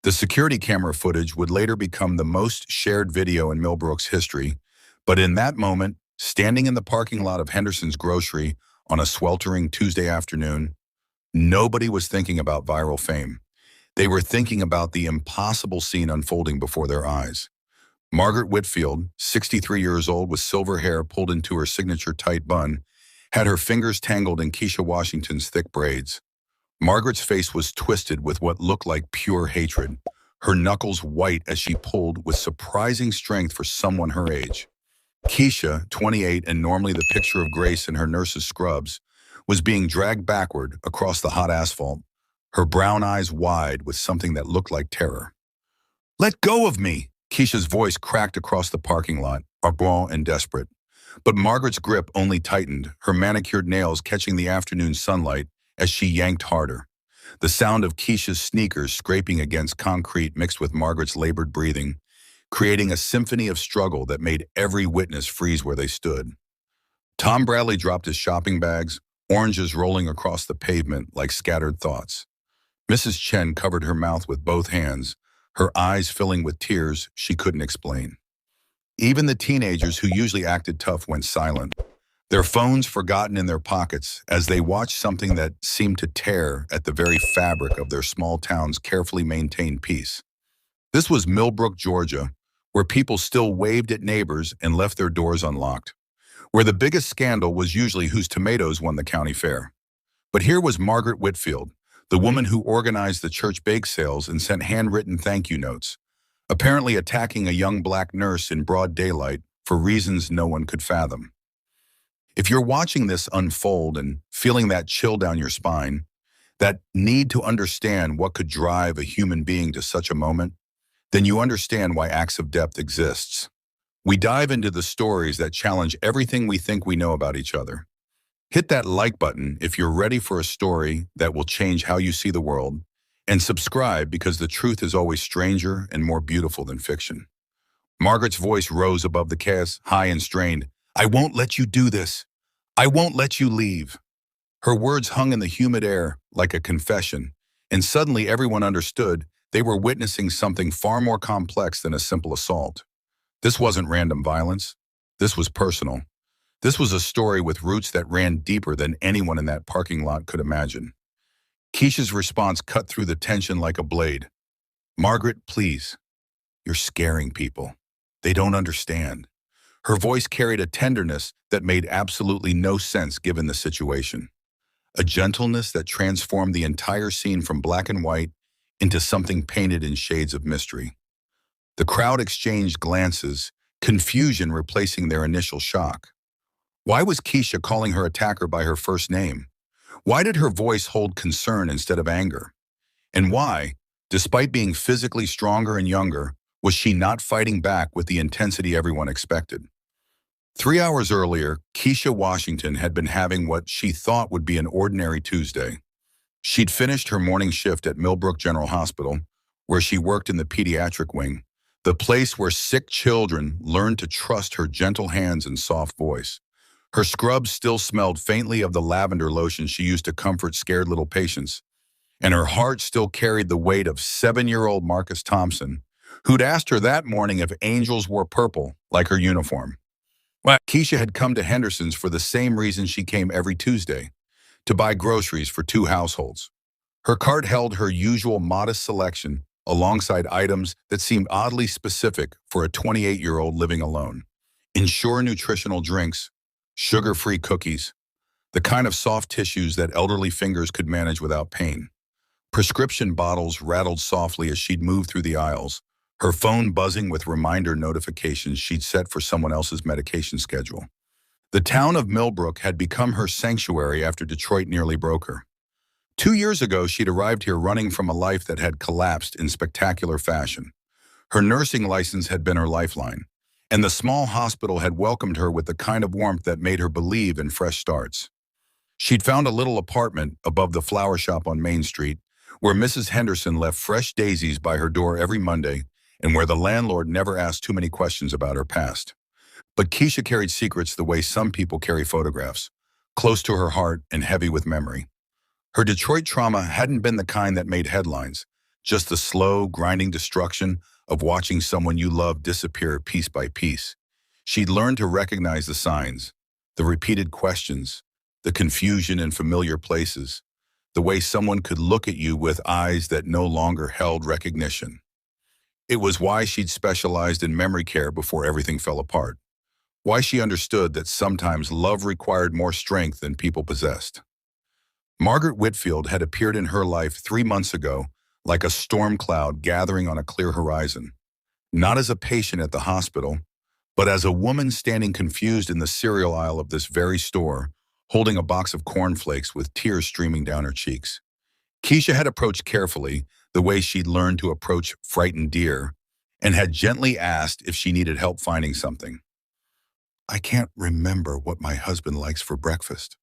The security camera footage would later become the most shared video in Millbrook's history, but in that moment, standing in the parking lot of Henderson's Grocery on a sweltering Tuesday afternoon, nobody was thinking about viral fame. They were thinking about the impossible scene unfolding before their eyes. Margaret Whitfield, 63 years old with silver hair pulled into her signature tight bun, had her fingers tangled in Keisha Washington's thick braids. Margaret's face was twisted with what looked like pure hatred, her knuckles white as she pulled with surprising strength for someone her age. Keisha, 28 and normally the picture of grace in her nurse's scrubs, was being dragged backward across the hot asphalt, her brown eyes wide with something that looked like terror. "Let go of me!" Keisha's voice cracked across the parking lot, raw and desperate. But Margaret's grip only tightened, her manicured nails catching the afternoon sunlight as she yanked harder. The sound of Keisha's sneakers scraping against concrete mixed with Margaret's labored breathing, creating a symphony of struggle that made every witness freeze where they stood. Tom Bradley dropped his shopping bags, oranges rolling across the pavement like scattered thoughts. Mrs. Chen covered her mouth with both hands, her eyes filling with tears she couldn't explain. Even the teenagers who usually acted tough went silent, their phones forgotten in their pockets as they watched something that seemed to tear at the very fabric of their small town's carefully maintained peace. This was Millbrook, Georgia, where people still waved at neighbors and left their doors unlocked, where the biggest scandal was usually whose tomatoes won the county fair. But here was Margaret Whitfield, the woman who organized the church bake sales and sent handwritten thank you notes, apparently attacking a young black nurse in broad daylight for reasons no one could fathom. If you're watching this unfold and feeling that chill down your spine, that need to understand what could drive a human being to such a moment, then you understand why Acts of Depth exists. We dive into the stories that challenge everything we think we know about each other. Hit that like button if you're ready for a story that will change how you see the world, and subscribe because the truth is always stranger and more beautiful than fiction. Margaret's voice rose above the chaos, high and strained. "I won't let you do this. I won't let you leave." Her words hung in the humid air like a confession, and suddenly everyone understood they were witnessing something far more complex than a simple assault. This wasn't random violence. This was personal. This was a story with roots that ran deeper than anyone in that parking lot could imagine. Keisha's response cut through the tension like a blade. "Margaret, please. You're scaring people. They don't understand." Her voice carried a tenderness that made absolutely no sense given the situation. A gentleness that transformed the entire scene from black and white into something painted in shades of mystery. The crowd exchanged glances, confusion replacing their initial shock. Why was Keisha calling her attacker by her first name? Why did her voice hold concern instead of anger? And why, despite being physically stronger and younger, was she not fighting back with the intensity everyone expected? 3 hours earlier, Keisha Washington had been having what she thought would be an ordinary Tuesday. She'd finished her morning shift at Millbrook General Hospital, where she worked in the pediatric wing, the place where sick children learned to trust her gentle hands and soft voice. Her scrubs still smelled faintly of the lavender lotion she used to comfort scared little patients, and her heart still carried the weight of 7-year-old Marcus Thompson, who'd asked her that morning if angels wore purple like her uniform. Keisha had come to Henderson's for the same reason she came every Tuesday, to buy groceries for 2 households. Her cart held her usual modest selection alongside items that seemed oddly specific for a 28-year-old living alone. Ensure nutritional drinks, sugar-free cookies, the kind of soft tissues that elderly fingers could manage without pain. Prescription bottles rattled softly as she'd moved through the aisles, her phone buzzing with reminder notifications she'd set for someone else's medication schedule. The town of Millbrook had become her sanctuary after Detroit nearly broke her. 2 years ago, she'd arrived here running from a life that had collapsed in spectacular fashion. Her nursing license had been her lifeline, and the small hospital had welcomed her with the kind of warmth that made her believe in fresh starts. She'd found a little apartment above the flower shop on Main Street, where Mrs. Henderson left fresh daisies by her door every Monday, and where the landlord never asked too many questions about her past. But Keisha carried secrets the way some people carry photographs, close to her heart and heavy with memory. Her Detroit trauma hadn't been the kind that made headlines, just the slow, grinding destruction of watching someone you love disappear piece by piece. She'd learned to recognize the signs, the repeated questions, the confusion in familiar places, the way someone could look at you with eyes that no longer held recognition. It was why she'd specialized in memory care before everything fell apart. Why she understood that sometimes love required more strength than people possessed. Margaret Whitfield had appeared in her life 3 months ago like a storm cloud gathering on a clear horizon, not as a patient at the hospital, but as a woman standing confused in the cereal aisle of this very store, holding a box of cornflakes with tears streaming down her cheeks. Keisha had approached carefully, the way she'd learned to approach frightened deer, and had gently asked if she needed help finding something. "I can't remember what my husband likes for breakfast,"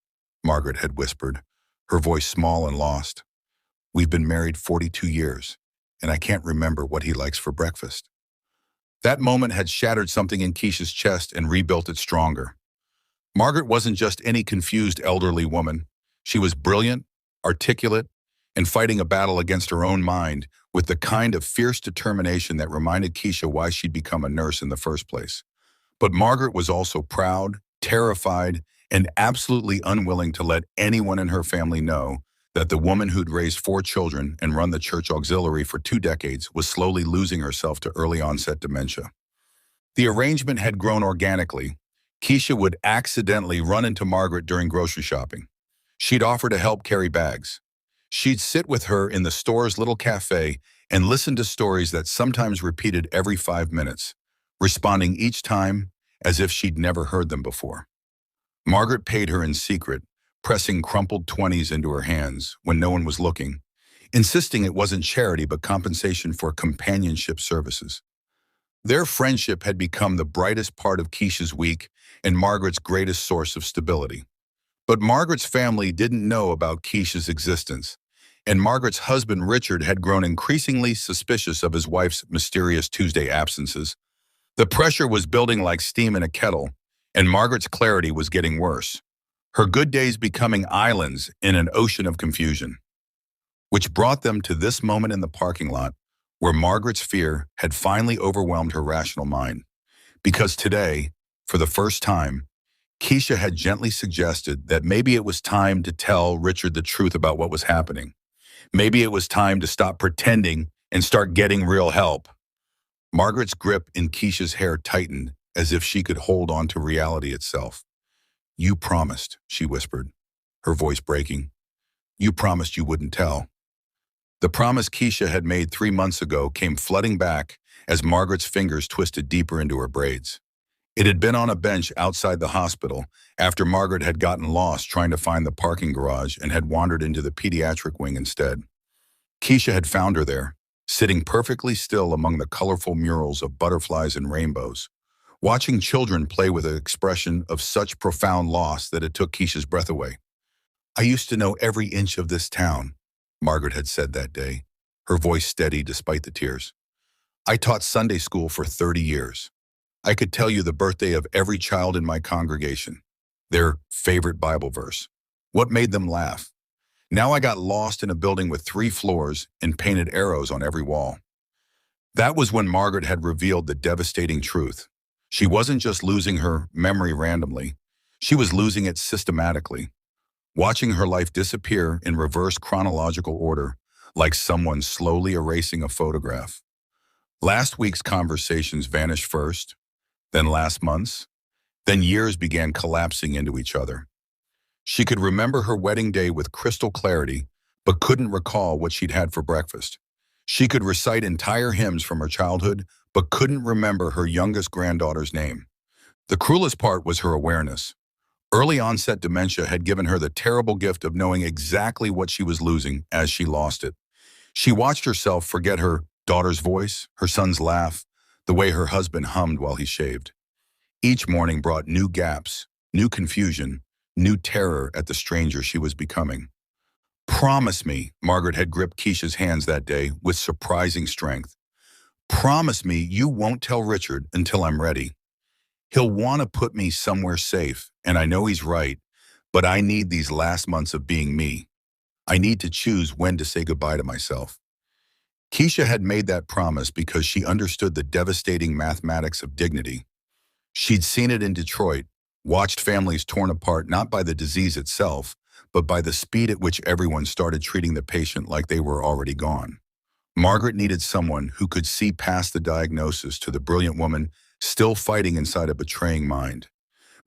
Margaret had whispered, her voice small and lost. "We've been married 42 years, and I can't remember what he likes for breakfast." That moment had shattered something in Keisha's chest and rebuilt it stronger. Margaret wasn't just any confused elderly woman. She was brilliant, articulate, and fighting a battle against her own mind with the kind of fierce determination that reminded Keisha why she'd become a nurse in the first place. But Margaret was also proud, terrified, and absolutely unwilling to let anyone in her family know that the woman who'd raised 4 children and run the church auxiliary for 2 decades was slowly losing herself to early onset dementia. The arrangement had grown organically. Keisha would accidentally run into Margaret during grocery shopping. She'd offer to help carry bags. She'd sit with her in the store's little cafe and listen to stories that sometimes repeated every 5 minutes, responding each time as if she'd never heard them before. Margaret paid her in secret, pressing crumpled 20s into her hands when no one was looking, insisting it wasn't charity but compensation for companionship services. Their friendship had become the brightest part of Keisha's week and Margaret's greatest source of stability. But Margaret's family didn't know about Keisha's existence, and Margaret's husband Richard had grown increasingly suspicious of his wife's mysterious Tuesday absences. The pressure was building like steam in a kettle, and Margaret's clarity was getting worse, her good days becoming islands in an ocean of confusion. Which brought them to this moment in the parking lot where Margaret's fear had finally overwhelmed her rational mind. Because today, for the first time, Keisha had gently suggested that maybe it was time to tell Richard the truth about what was happening. Maybe it was time to stop pretending and start getting real help. Margaret's grip in Keisha's hair tightened as if she could hold on to reality itself. "You promised," she whispered, her voice breaking. "You promised you wouldn't tell." The promise Keisha had made 3 months ago came flooding back as Margaret's fingers twisted deeper into her braids. It had been on a bench outside the hospital after Margaret had gotten lost trying to find the parking garage and had wandered into the pediatric wing instead. Keisha had found her there, sitting perfectly still among the colorful murals of butterflies and rainbows, watching children play with an expression of such profound loss that it took Keisha's breath away. "I used to know every inch of this town," Margaret had said that day, her voice steady despite the tears. "I taught Sunday school for 30 years. I could tell you the birthday of every child in my congregation, their favorite Bible verse, what made them laugh. Now I got lost in a building with 3 floors and painted arrows on every wall." That was when Margaret had revealed the devastating truth. She wasn't just losing her memory randomly, she was losing it systematically, watching her life disappear in reverse chronological order, like someone slowly erasing a photograph. Last week's conversations vanished first, then last month's, then years began collapsing into each other. She could remember her wedding day with crystal clarity, but couldn't recall what she'd had for breakfast. She could recite entire hymns from her childhood, but couldn't remember her youngest granddaughter's name. The cruelest part was her awareness. Early onset dementia had given her the terrible gift of knowing exactly what she was losing as she lost it. She watched herself forget her daughter's voice, her son's laugh, the way her husband hummed while he shaved. Each morning brought new gaps, new confusion, new terror at the stranger she was becoming. "Promise me," Margaret had gripped Keisha's hands that day with surprising strength. "Promise me you won't tell Richard until I'm ready. He'll want to put me somewhere safe, and I know he's right, but I need these last months of being me. I need to choose when to say goodbye to myself." Keisha had made that promise because she understood the devastating mathematics of dignity. She'd seen it in Detroit, watched families torn apart not by the disease itself, but by the speed at which everyone started treating the patient like they were already gone. Margaret needed someone who could see past the diagnosis to the brilliant woman still fighting inside a betraying mind.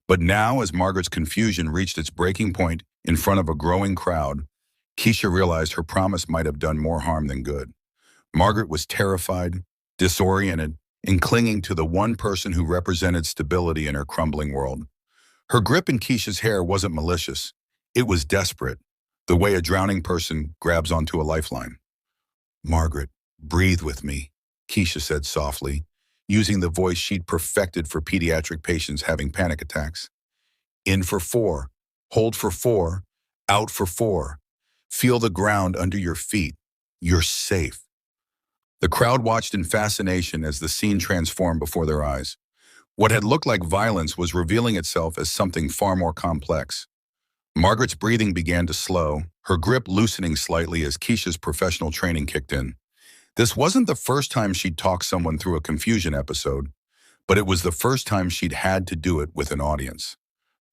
But now, as Margaret's confusion reached its breaking point in front of a growing crowd, Keisha realized her promise might have done more harm than good. Margaret was terrified, disoriented, and clinging to the one person who represented stability in her crumbling world. Her grip in Keisha's hair wasn't malicious. It was desperate, the way a drowning person grabs onto a lifeline. "Margaret, breathe with me," Keisha said softly, using the voice she'd perfected for pediatric patients having panic attacks. "In for 4, hold for 4, out for 4. Feel the ground under your feet. You're safe." The crowd watched in fascination as the scene transformed before their eyes. What had looked like violence was revealing itself as something far more complex. Margaret's breathing began to slow, her grip loosening slightly as Keisha's professional training kicked in. This wasn't the first time she'd talked someone through a confusion episode, but it was the first time she'd had to do it with an audience.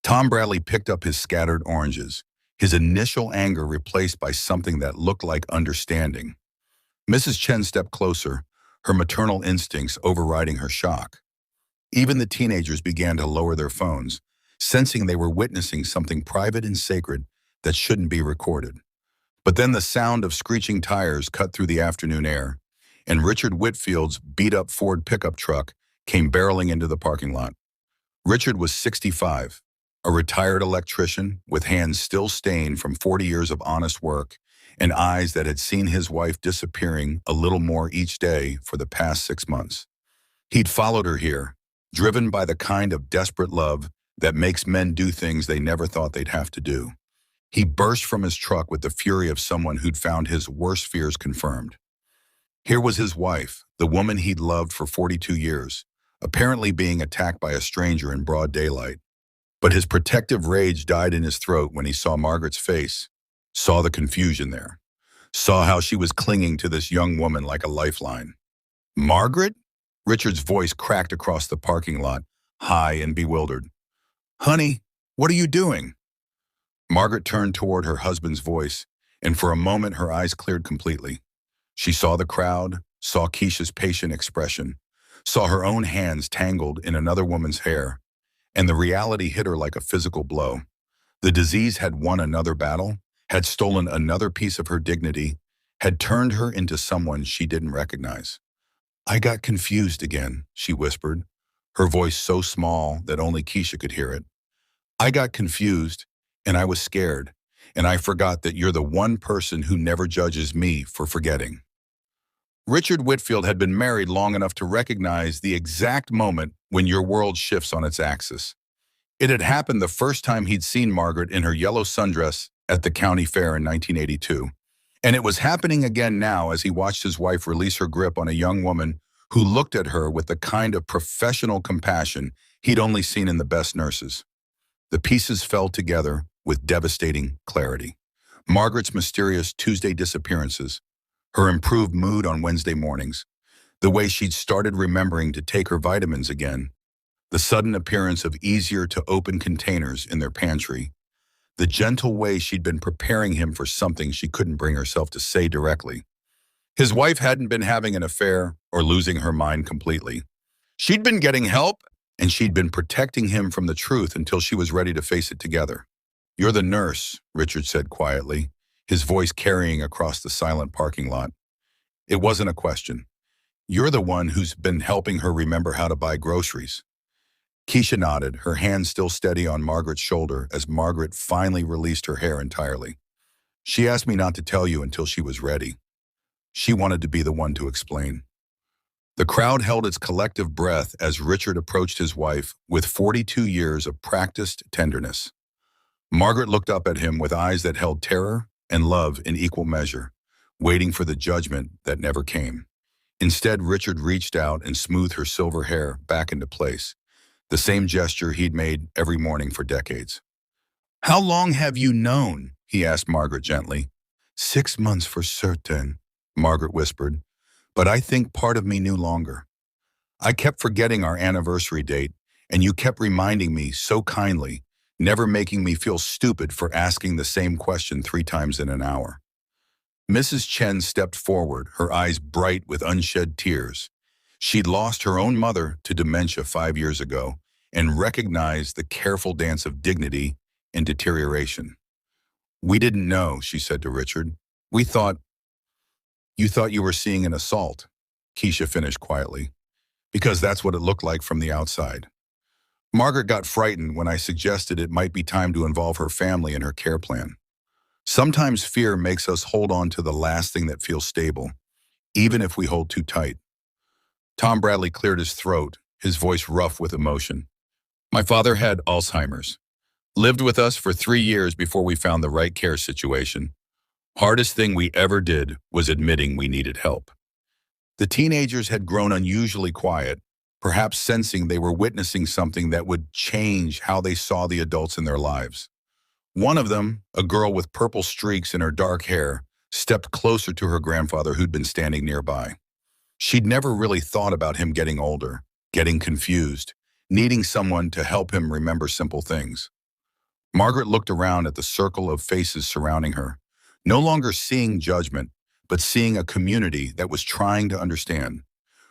Tom Bradley picked up his scattered oranges, his initial anger replaced by something that looked like understanding. Mrs. Chen stepped closer, her maternal instincts overriding her shock. Even the teenagers began to lower their phones, sensing they were witnessing something private and sacred that shouldn't be recorded. But then the sound of screeching tires cut through the afternoon air, and Richard Whitfield's beat-up Ford pickup truck came barreling into the parking lot. Richard was 65, a retired electrician with hands still stained from 40 years of honest work and eyes that had seen his wife disappearing a little more each day for the past 6 months. He'd followed her here, driven by the kind of desperate love that makes men do things they never thought they'd have to do. He burst from his truck with the fury of someone who'd found his worst fears confirmed. Here was his wife, the woman he'd loved for 42 years, apparently being attacked by a stranger in broad daylight. But his protective rage died in his throat when he saw Margaret's face, saw the confusion there, saw how she was clinging to this young woman like a lifeline. "Margaret?" Richard's voice cracked across the parking lot, high and bewildered. "Honey, what are you doing?" Margaret turned toward her husband's voice, and for a moment her eyes cleared completely. She saw the crowd, saw Keisha's patient expression, saw her own hands tangled in another woman's hair, and the reality hit her like a physical blow. The disease had won another battle, had stolen another piece of her dignity, had turned her into someone she didn't recognize. "I got confused again," she whispered, her voice so small that only Keisha could hear it. "I got confused, and I was scared, and I forgot that you're the one person who never judges me for forgetting." Richard Whitfield had been married long enough to recognize the exact moment when your world shifts on its axis. It had happened the first time he'd seen Margaret in her yellow sundress at the county fair in 1982. And it was happening again now as he watched his wife release her grip on a young woman who looked at her with the kind of professional compassion he'd only seen in the best nurses. The pieces fell together with devastating clarity. Margaret's mysterious Tuesday disappearances, her improved mood on Wednesday mornings, the way she'd started remembering to take her vitamins again, the sudden appearance of easier-to-open containers in their pantry, the gentle way she'd been preparing him for something she couldn't bring herself to say directly. His wife hadn't been having an affair or losing her mind completely. She'd been getting help, and she'd been protecting him from the truth until she was ready to face it together. "You're the nurse," Richard said quietly, his voice carrying across the silent parking lot. It wasn't a question. "You're the one who's been helping her remember how to buy groceries." Keisha nodded, her hand still steady on Margaret's shoulder as Margaret finally released her hair entirely. "She asked me not to tell you until she was ready." She wanted to be the one to explain. The crowd held its collective breath as Richard approached his wife with 42 years of practiced tenderness. Margaret looked up at him with eyes that held terror and love in equal measure, waiting for the judgment that never came. Instead, Richard reached out and smoothed her silver hair back into place, the same gesture he'd made every morning for decades. "How long have you known?" he asked Margaret gently. 6 months for certain," Margaret whispered, but I think part of me knew longer. I kept forgetting our anniversary date, and you kept reminding me so kindly, never making me feel stupid for asking the same question 3 times in an hour. Mrs. Chen stepped forward, her eyes bright with unshed tears. She'd lost her own mother to dementia 5 years ago and recognized the careful dance of dignity and deterioration. "We didn't know," she said to Richard. "We thought, you thought you were seeing an assault," Keisha finished quietly, "because that's what it looked like from the outside." Margaret got frightened when I suggested it might be time to involve her family in her care plan. Sometimes fear makes us hold on to the last thing that feels stable, even if we hold too tight. Tom Bradley cleared his throat, his voice rough with emotion. "My father had Alzheimer's. Lived with us for 3 years before we found the right care situation. Hardest thing we ever did was admitting we needed help." The teenagers had grown unusually quiet, perhaps sensing they were witnessing something that would change how they saw the adults in their lives. One of them, a girl with purple streaks in her dark hair, stepped closer to her grandfather who'd been standing nearby. She'd never really thought about him getting older, getting confused, needing someone to help him remember simple things. Margaret looked around at the circle of faces surrounding her, no longer seeing judgment, but seeing a community that was trying to understand.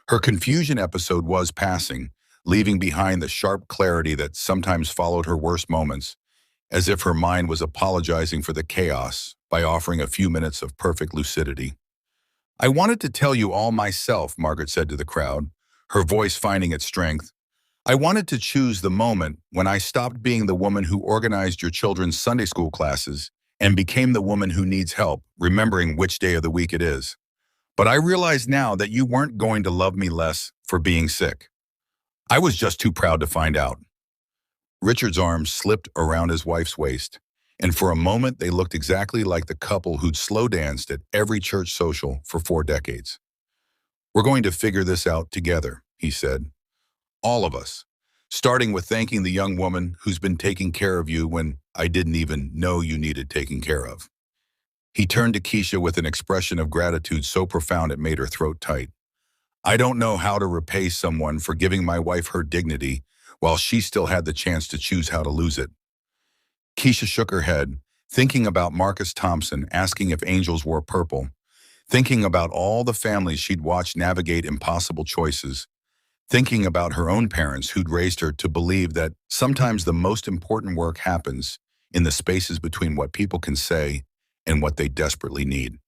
Her confusion episode was passing, leaving behind the sharp clarity that sometimes followed her worst moments, as if her mind was apologizing for the chaos by offering a few minutes of perfect lucidity. "I wanted to tell you all myself," Margaret said to the crowd, her voice finding its strength. "I wanted to choose the moment when I stopped being the woman who organized your children's Sunday school classes and became the woman who needs help, remembering which day of the week it is. But I realize now that you weren't going to love me less for being sick. I was just too proud to find out." Richard's arms slipped around his wife's waist, and for a moment they looked exactly like the couple who'd slow danced at every church social for 4 decades. "We're going to figure this out together," he said. "All of us. Starting with thanking the young woman who's been taking care of you when I didn't even know you needed taking care of." He turned to Keisha with an expression of gratitude so profound it made her throat tight. "I don't know how to repay someone for giving my wife her dignity while she still had the chance to choose how to lose it." Keisha shook her head, thinking about Marcus Thompson asking if angels wore purple, thinking about all the families she'd watched navigate impossible choices, thinking about her own parents who'd raised her to believe that sometimes the most important work happens in the spaces between what people can say and what they desperately need.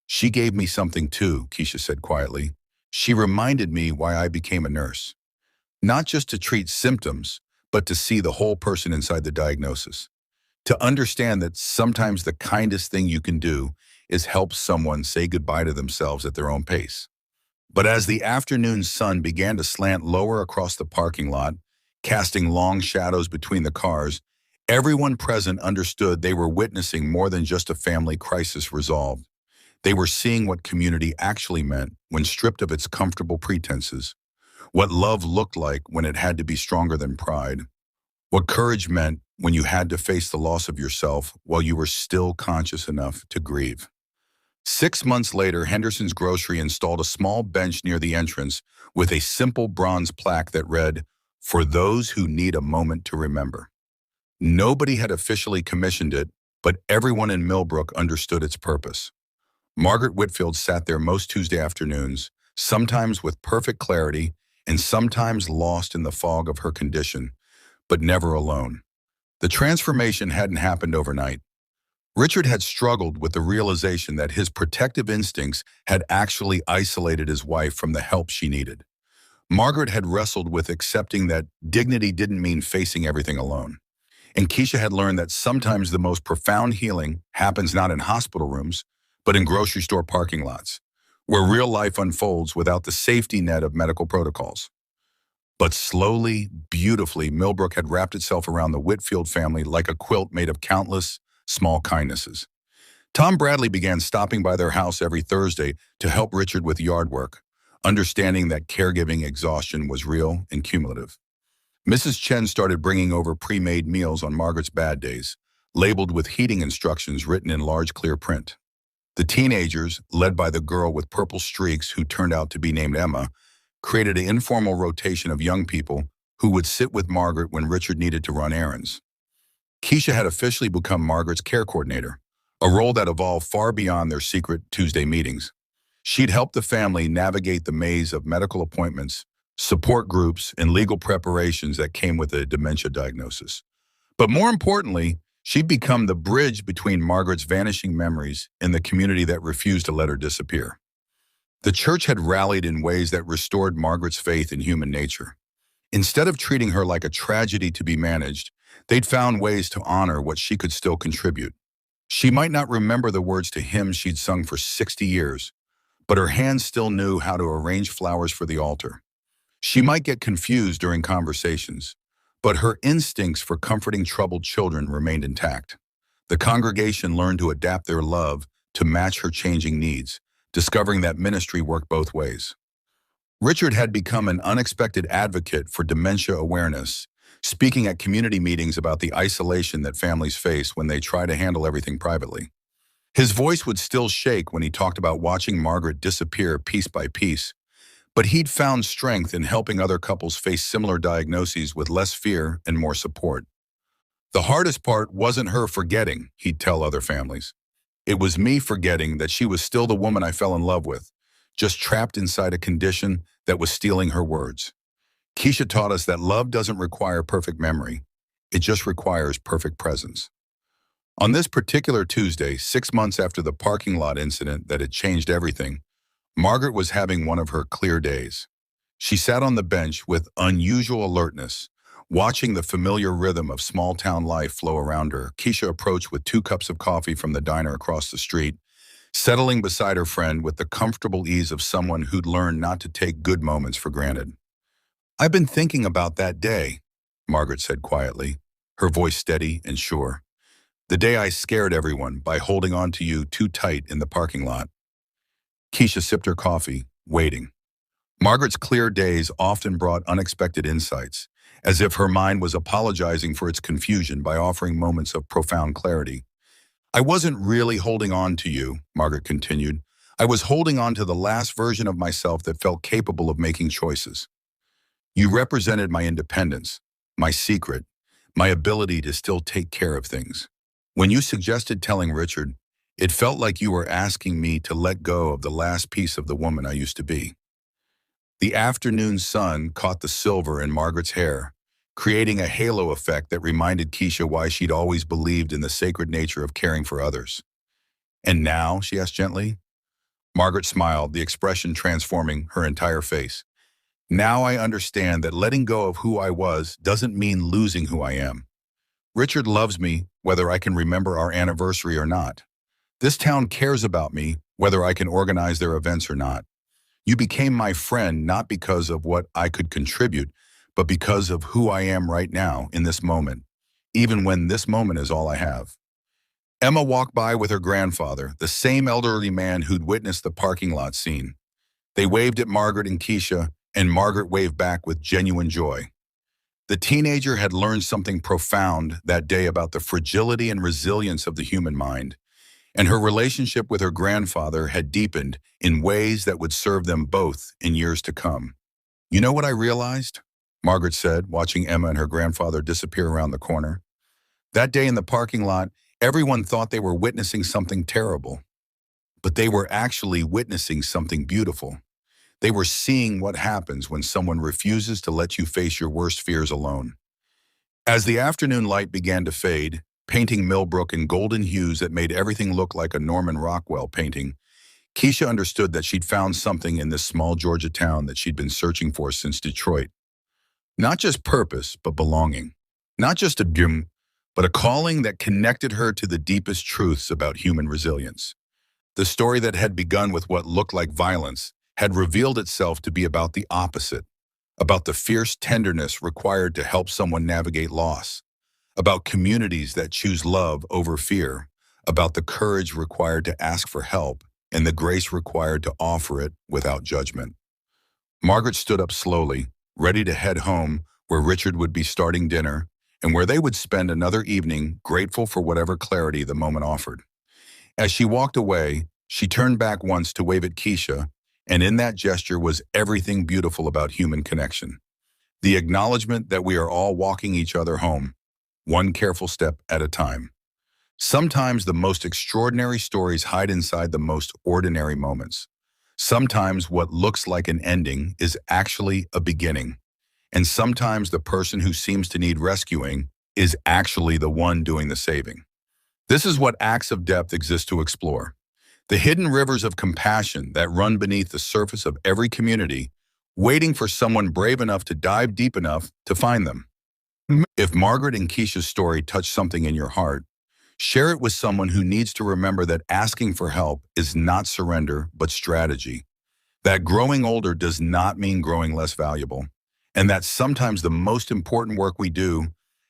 "She gave me something too," Keisha said quietly. "She reminded me why I became a nurse. Not just to treat symptoms, but to see the whole person inside the diagnosis. To understand that sometimes the kindest thing you can do is help someone say goodbye to themselves at their own pace." But as the afternoon sun began to slant lower across the parking lot, casting long shadows between the cars, everyone present understood they were witnessing more than just a family crisis resolved. They were seeing what community actually meant when stripped of its comfortable pretenses, what love looked like when it had to be stronger than pride, what courage meant when you had to face the loss of yourself while you were still conscious enough to grieve. 6 months later, Henderson's Grocery installed a small bench near the entrance with a simple bronze plaque that read, "For those who need a moment to remember." Nobody had officially commissioned it, but everyone in Millbrook understood its purpose. Margaret Whitfield sat there most Tuesday afternoons, sometimes with perfect clarity and sometimes lost in the fog of her condition, but never alone. The transformation hadn't happened overnight. Richard had struggled with the realization that his protective instincts had actually isolated his wife from the help she needed. Margaret had wrestled with accepting that dignity didn't mean facing everything alone. And Keisha had learned that sometimes the most profound healing happens not in hospital rooms, but in grocery store parking lots, where real life unfolds without the safety net of medical protocols. But slowly, beautifully, Millbrook had wrapped itself around the Whitfield family like a quilt made of countless small kindnesses. Tom Bradley began stopping by their house every Thursday to help Richard with yard work, understanding that caregiving exhaustion was real and cumulative. Mrs. Chen started bringing over pre-made meals on Margaret's bad days, labeled with heating instructions written in large clear print. The teenagers, led by the girl with purple streaks who turned out to be named Emma, created an informal rotation of young people who would sit with Margaret when Richard needed to run errands. Keisha had officially become Margaret's care coordinator, a role that evolved far beyond their secret Tuesday meetings. She'd help the family navigate the maze of medical appointments, support groups, and legal preparations that came with a dementia diagnosis. But more importantly, she'd become the bridge between Margaret's vanishing memories and the community that refused to let her disappear. The church had rallied in ways that restored Margaret's faith in human nature. Instead of treating her like a tragedy to be managed, they'd found ways to honor what she could still contribute. She might not remember the words to hymns she'd sung for 60 years, but her hands still knew how to arrange flowers for the altar. She might get confused during conversations, but her instincts for comforting troubled children remained intact. The congregation learned to adapt their love to match her changing needs, discovering that ministry worked both ways. Richard had become an unexpected advocate for dementia awareness, speaking at community meetings about the isolation that families face when they try to handle everything privately. His voice would still shake when he talked about watching Margaret disappear piece by piece, but he'd found strength in helping other couples face similar diagnoses with less fear and more support. The hardest part wasn't her forgetting, he'd tell other families. It was me forgetting that she was still the woman I fell in love with, just trapped inside a condition that was stealing her words. Keisha taught us that love doesn't require perfect memory. It just requires perfect presence. On this particular Tuesday, 6 months after the parking lot incident that had changed everything, Margaret was having one of her clear days. She sat on the bench with unusual alertness, watching the familiar rhythm of small-town life flow around her. Keisha approached with 2 cups of coffee from the diner across the street, settling beside her friend with the comfortable ease of someone who'd learned not to take good moments for granted. "I've been thinking about that day," Margaret said quietly, her voice steady and sure. "The day I scared everyone by holding on to you too tight in the parking lot." Keisha sipped her coffee, waiting. Margaret's clear days often brought unexpected insights, as if her mind was apologizing for its confusion by offering moments of profound clarity. "I wasn't really holding on to you," Margaret continued. "I was holding on to the last version of myself that felt capable of making choices. You represented my independence, my secret, my ability to still take care of things. When you suggested telling Richard, it felt like you were asking me to let go of the last piece of the woman I used to be." The afternoon sun caught the silver in Margaret's hair, creating a halo effect that reminded Keisha why she'd always believed in the sacred nature of caring for others. "And now?" she asked gently. Margaret smiled, the expression transforming her entire face. "Now I understand that letting go of who I was doesn't mean losing who I am. Richard loves me, whether I can remember our anniversary or not. This town cares about me, whether I can organize their events or not. You became my friend not because of what I could contribute, but because of who I am right now in this moment, even when this moment is all I have." Emma walked by with her grandfather, the same elderly man who'd witnessed the parking lot scene. They waved at Margaret and Keisha, and Margaret waved back with genuine joy. The teenager had learned something profound that day about the fragility and resilience of the human mind, and her relationship with her grandfather had deepened in ways that would serve them both in years to come. "You know what I realized?" Margaret said, watching Emma and her grandfather disappear around the corner. "That day in the parking lot, everyone thought they were witnessing something terrible, but they were actually witnessing something beautiful. They were seeing what happens when someone refuses to let you face your worst fears alone." As the afternoon light began to fade, painting Millbrook in golden hues that made everything look like a Norman Rockwell painting, Keisha understood that she'd found something in this small Georgia town that she'd been searching for since Detroit. Not just purpose, but belonging. Not just a gym, but a calling that connected her to the deepest truths about human resilience. The story that had begun with what looked like violence had revealed itself to be about the opposite, about the fierce tenderness required to help someone navigate loss, about communities that choose love over fear, about the courage required to ask for help, and the grace required to offer it without judgment. Margaret stood up slowly, ready to head home, where Richard would be starting dinner, and where they would spend another evening grateful for whatever clarity the moment offered. As she walked away, She turned back once to wave at Keisha, and in that gesture was everything beautiful about human connection. The acknowledgement that we are all walking each other home, one careful step at a time. Sometimes the most extraordinary stories hide inside the most ordinary moments. Sometimes what looks like an ending is actually a beginning. And sometimes the person who seems to need rescuing is actually the one doing the saving. This is what Acts of Depth exist to explore. The hidden rivers of compassion that run beneath the surface of every community, waiting for someone brave enough to dive deep enough to find them. If Margaret and Keisha's story touched something in your heart, share it with someone who needs to remember that asking for help is not surrender, but strategy. That growing older does not mean growing less valuable. And that sometimes the most important work we do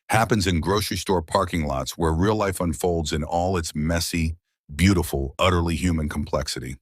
happens in grocery store parking lots where real life unfolds in all its messy, beautiful, utterly human complexity.